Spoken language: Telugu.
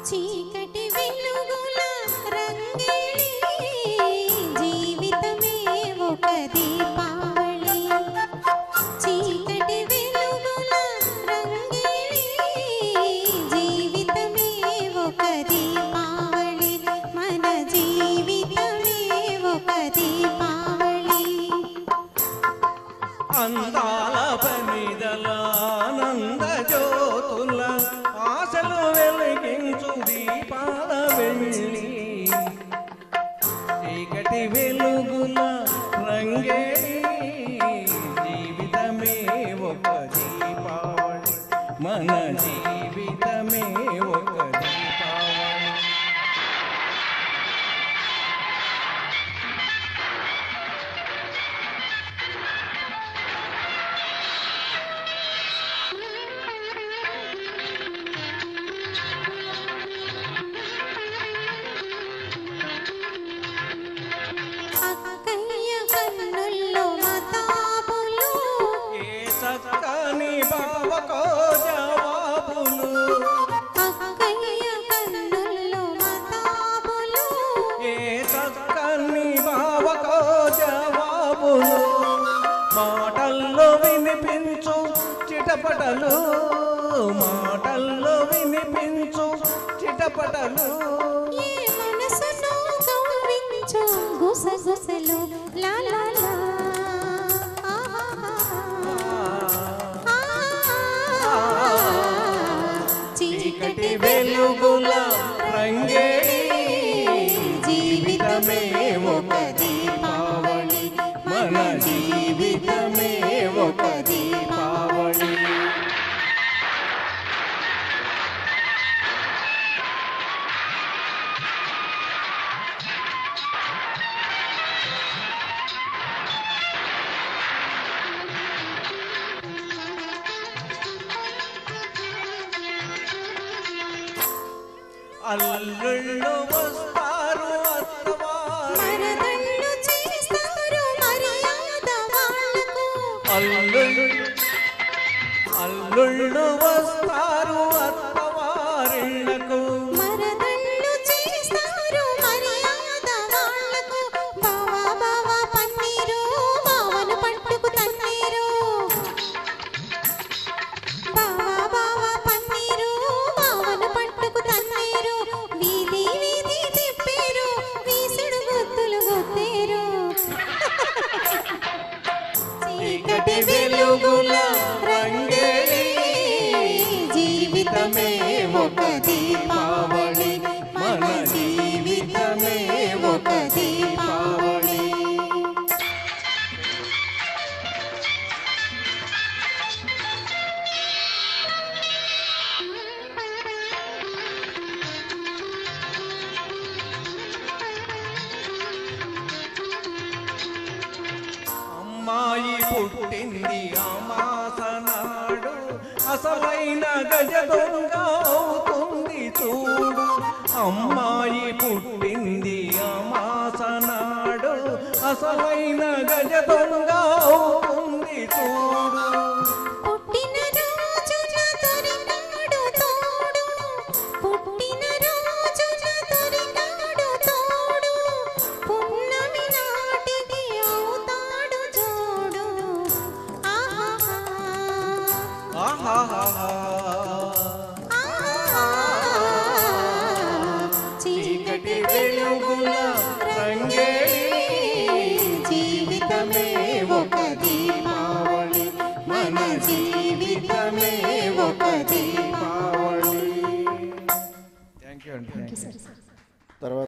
చీకటి వెలుగుల రంగేలి జీవితమే ఒక దీపావళి. చీకటి వెలుగుల రంగేలి జీవితమే ఒక దీపావళి. మన జీవితమే ఒక దీపావళి. అందాల పనిదల ఆనంద జ్యోతుల ఆశలు వెలిగించు దీపాల వెళ్ళి చీకటి వెలుగుల రంగేలి జీవితమే ఒక దీపావళి. మన జీవితమే ఒక దీపావళి. అక్కయ్య కన్నుల్లో మతాబులు ఏ చక్కని బావకో జవాబులు. అక్కయ్య కన్నుల్లో మతాబులు ఏ చక్కని బావకో జవాబులు. మాటల్లో వినిపించు చిటపటలు, మాటల్లో వినిపించు చిటపటలు. ఏ మనసును కవ్వించు గుసగుసలు లా లా లా. చీకటి వెలుగుల రంగేలి జీవితమే ఒక దీపావళి. మన జీవితమే ఒక దీపావళి. అల్లుళ్ళు వస్తారు అత్తవారు, మరదళ్ళు చేస్తారు మర్యాద వాళ్ళకు. అల్లుళ్ళు వస్తారు అత్తవారిళ్ళకు. మరదళ్ళు చేస్తారు మర్యాద వాళ్ళకు. బావా బావా పన్నీరు బావను పట్టుకు తన్నీరు. బావా బావా పన్నీరు బావను పట్టుకు తన్నీరు. వీధి వీధి తిప్పేరు వీసుడు గుత్తులు గుత్తేరు. చీకటి వెలుగుల రంగేలి జీవితమే ఒక దీపావళి. మన జీవితమే ఒక దీపావళి. అమ్మాయి పుట్టింది అమాసనాడు, అసలైన గజ దొంగ అవుతుంది చూడు. అమ్మాయి పుట్టింది అమాసనాడు, అసలైన గజ దొంగ అవుతుంది చూడు. పుట్టిన రోజున దొరికాడు తోడు. పుట్టిన రోజున దొరికాడు తోడు. పున్నమి నాటికి అవుతాడు జోడు. ఆహా ఆహాహా. చీకటి వెలుగుల రంగేలి జీవితమే ఒక దీపావళి. మన జీవితమే